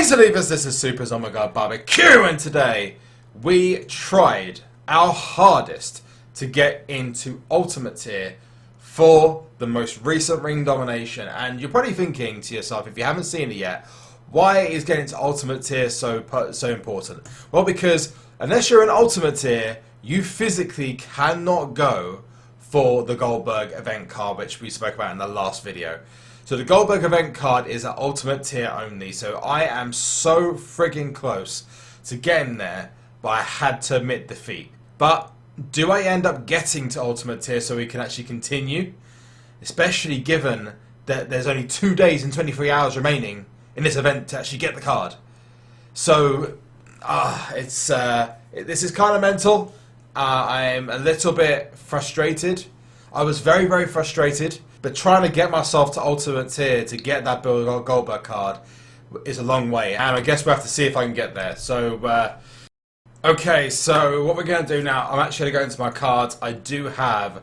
Believers, this is SuperZOMGBBQ, and today we tried our hardest to get into Ultimate Tier for the most recent ring domination. And you're probably thinking to yourself, if you haven't seen it yet, why is getting to Ultimate Tier so important? Well, because unless you're in Ultimate Tier, you physically cannot go for the Goldberg event card, which we spoke about in the last video. So the Goldberg event card is at Ultimate Tier only, so I am so frigging close to getting there, but I had to admit defeat. But do I end up getting to Ultimate Tier so we can actually continue? Especially given that there's only 2 days and 23 hours remaining in this event to actually get the card. So, this is kind of mental. I'm a little bit frustrated. I was very, very frustrated. But trying to get myself to Ultimate Tier to get that Goldberg card is a long way. And I guess we'll have to see if I can get there. So, okay, so what we're going to do now, I'm actually going to go into my cards. I do have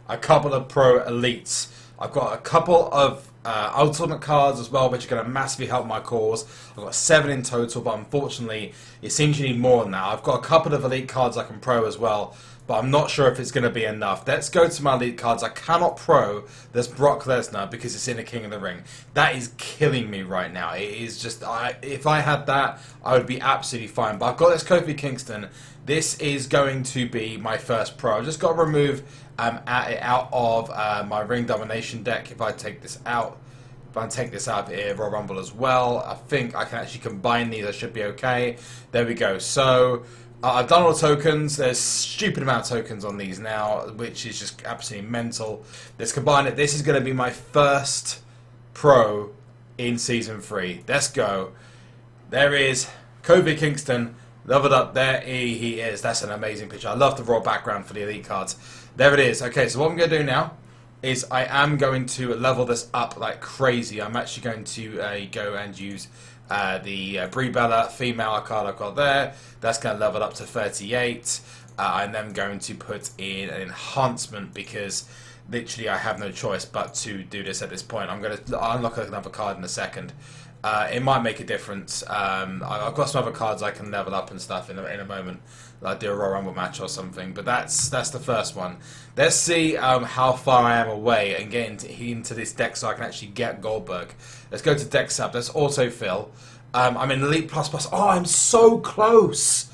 a couple of Pro Elites. I've got a couple of Ultimate cards as well, which are going to massively help my cause. I've got 7 in total, but unfortunately, it seems you need more than that. I've got a couple of Elite cards I can Pro as well, but I'm not sure if it's going to be enough. Let's go to my Elite cards. I cannot Pro this Brock Lesnar because it's in the King of the Ring. That is killing me right now. It is just, if I had that, I would be absolutely fine. But I've got this Kofi Kingston. This is going to be my first Pro. I've just got to remove it out of my Ring Domination deck. If I take this out, if I take this out of here, Royal Rumble as well, I think I can actually combine these. I should be okay. There we go. So I've done all the tokens. There's a stupid amount of tokens on these now, which is just absolutely mental. Let's combine it. This is going to be my first Pro in Season 3. Let's go. There is Kofi Kingston. Leveled up. There he is. That's an amazing picture. I love the raw background for the Elite cards. There it is. Okay, so what I'm going to do now is I am going to level this up like crazy. I'm actually going to go and use the Brie Bella female card I've got there. That's going to level up to 38. I'm then going to put in an enhancement because literally I have no choice but to do this at this point. I'm going to unlock another card in a second. It might make a difference. I've got some other cards I can level up and stuff in a moment. Like do a Royal Rumble match or something. But that's the first one. Let's see how far I am away and get into this deck so I can actually get Goldberg. Let's go to deck sub. Let's autofill. I'm in Elite Plus Plus. Oh, I'm so close.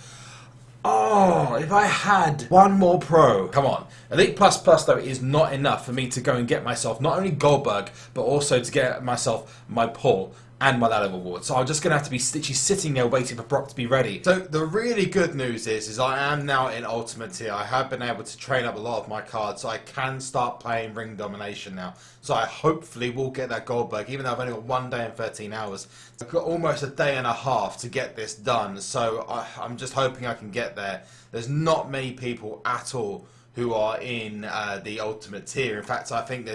Oh, if I had one more Pro. Come on. Elite Plus Plus, though, is not enough for me to go and get myself not only Goldberg, but also to get myself my pull and my ladder award. So I'm just going to have to be literally sitting there waiting for Brock to be ready. So the really good news is I am now in Ultimate Tier. I have been able to train up a lot of my cards, so I can start playing Ring Domination now. So I hopefully will get that Goldberg, even though I've only got 1 day and 13 hours. I've got almost a day and a half to get this done, so I'm just hoping I can get there. There's not many people at all who are in the Ultimate Tier. In fact, I think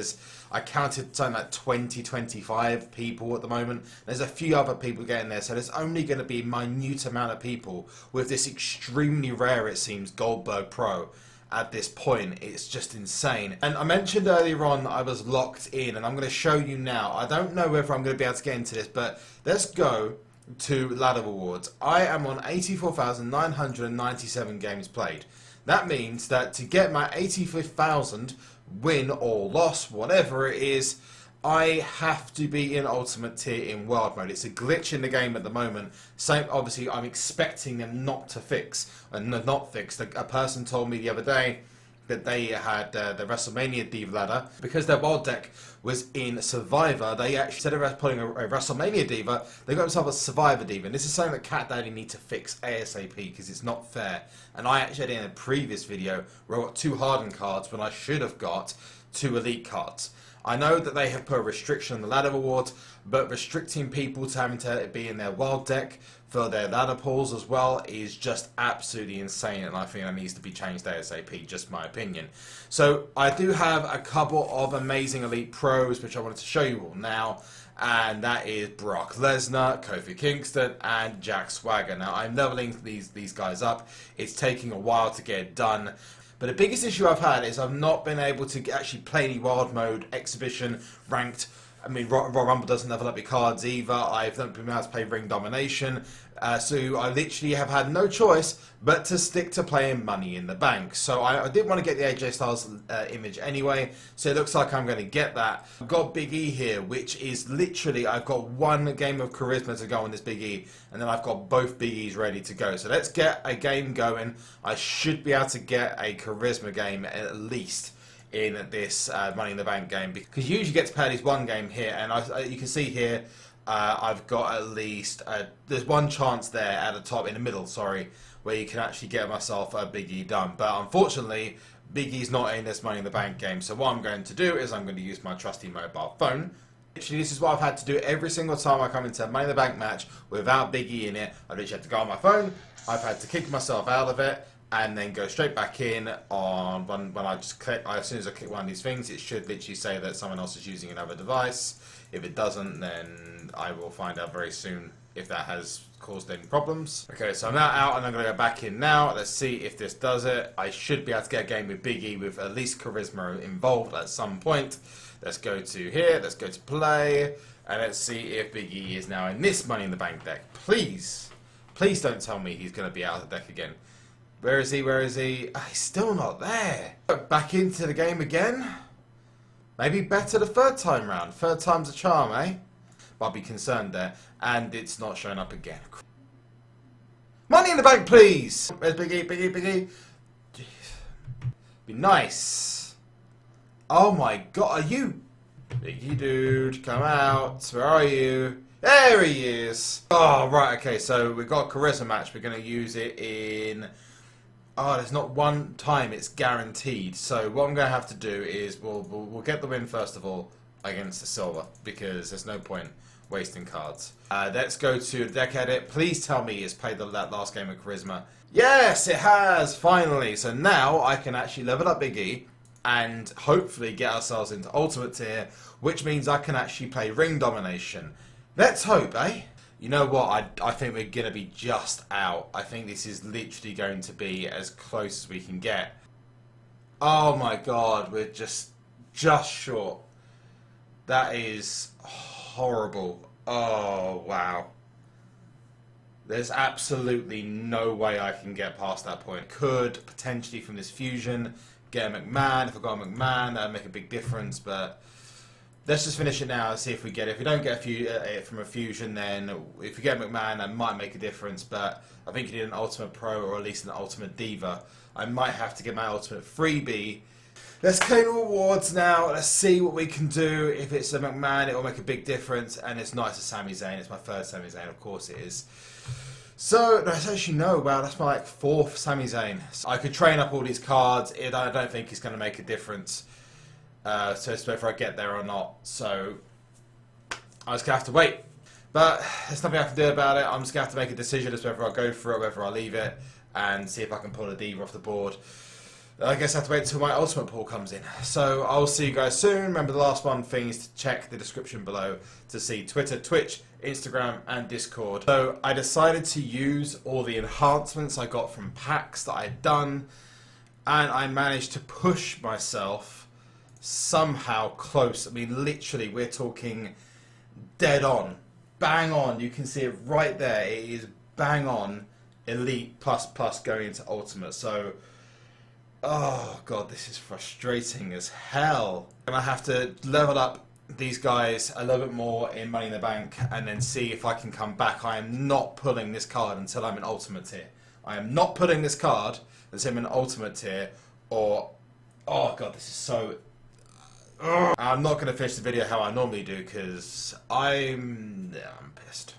I counted something like 20, 25 people at the moment. There's a few other people getting there, so there's only going to be a minute amount of people with this extremely rare, it seems, Goldberg Pro at this point. It's just insane. And I mentioned earlier on that I was locked in, and I'm going to show you now. I don't know whether I'm going to be able to get into this, but let's go to Ladder Awards. I am on 84,997 games played. That means that to get my 85,000 win or loss, whatever it is, I have to be in Ultimate Tier in World Mode. It's a glitch in the game at the moment. Same, obviously, I'm expecting them not to fix. And not fixed. A person told me the other day that they had the WrestleMania Diva ladder. Because their wild deck was in Survivor, they actually, instead of putting a WrestleMania Diva, they got themselves a Survivor Diva. And this is something that Cat Daddy need to fix ASAP because it's not fair. And I actually did in a previous video where I got 2 hardened cards when I should have got 2 elite cards. I know that they have put a restriction on the ladder awards, but restricting people to having to be in their wild deck for their ladder pools as well is just absolutely insane, and I think that needs to be changed ASAP, just my opinion. So I do have a couple of amazing elite pros which I wanted to show you all now, and that is Brock Lesnar, Kofi Kingston, and Jack Swagger. Now I'm leveling these guys up. It's taking a while to get it done. But the biggest issue I've had is I've not been able to actually play any wild mode, exhibition, ranked I mean, Royal Rumble doesn't level up your cards either. I've not been able to play Ring Domination. So I literally have had no choice but to stick to playing Money in the Bank. So I did want to get the AJ Styles image anyway, so it looks like I'm going to get that. I've got Big E here, which is literally, I've got one game of charisma to go on this Big E, and then I've got both Big E's ready to go. So let's get a game going. I should be able to get a charisma game at least in this Money in the Bank game, because you usually get to play at least one game here, and you can see here, I've got at least, there's one chance there at the top, in the middle, sorry, where you can actually get myself a Big E done. But unfortunately, Big E's not in this Money in the Bank game. So what I'm going to do is I'm going to use my trusty mobile phone. Literally, this is what I've had to do every single time I come into a Money in the Bank match without Big E in it. I literally had to go on my phone, I've had to kick myself out of it, and then go straight back in on when I just click. As soon as I click one of these things, it should literally say that someone else is using another device. If it doesn't, then I will find out very soon if that has caused any problems. Okay, so I'm now out and I'm going to go back in now. Let's see if this does it. I should be able to get a game with Big E with at least charisma involved at some point. Let's go to here, let's go to play, and let's see if Big E is now in this Money in the Bank deck. Please, please don't tell me he's going to be out of the deck again. Where is he? Where is he? Oh, he's still not there. Back into the game again. Maybe better the third time round. Third time's a charm, eh? But I'll be concerned there. And it's not showing up again. Money in the Bank, please! Where's Big E? Big E? Big E? Jeez. Be nice. Oh my god, are you... Big E dude, come out. Where are you? There he is. Oh, right, okay, so we've got a charisma match. We're going to use it in... Oh, there's not one time, it's guaranteed. So what I'm going to have to do is we'll get the win first of all against the silver, because there's no point wasting cards. Let's go to the deck edit. Please tell me it's played that last game of charisma. Yes, it has, finally. So now I can actually level up Big E and hopefully get ourselves into Ultimate Tier, which means I can actually play Ring Domination. Let's hope, eh? You know what, I think we're going to be just out. I think this is literally going to be as close as we can get. Oh my god, we're just short. That is horrible. Oh, wow. There's absolutely no way I can get past that point. Could, potentially from this fusion, get a McMahon. If I got a McMahon, that would make a big difference, but... Let's just finish it now and see if we get it. If we don't get it from a fusion, then if we get McMahon, that might make a difference. But I think you need an Ultimate Pro or at least an Ultimate Diva. I might have to get my Ultimate freebie. Let's claim rewards now. Let's see what we can do. If it's a McMahon, it will make a big difference. And it's not, it's a Sami Zayn. It's my third Sami Zayn, of course it is. So, that's actually no. Wow, that's my fourth Sami Zayn. So I could train up all these cards. I don't think it's going to make a difference. So it's whether I get there or not. So I'm just going to have to wait. But there's nothing I can do about it. I'm just going to have to make a decision as to whether I go for it, whether I leave it, and see if I can pull a Diva off the board. I guess I have to wait until my Ultimate Pool comes in. So I'll see you guys soon. Remember, the last one thing is to check the description below to see Twitter, Twitch, Instagram, and Discord. So I decided to use all the enhancements I got from packs that I'd done, and I managed to push myself somehow close. I mean, literally, we're talking dead on, bang on. You can see it right there. It is bang on Elite plus going into Ultimate. So, oh god, this is frustrating as hell. And I have to level up these guys a little bit more in Money in the Bank and then see if I can come back. I am not pulling this card until I'm in Ultimate Tier. I am not putting this card until I'm in Ultimate Tier, or... Oh god, this is so... I'm not going to finish the video how I normally do because I'm pissed.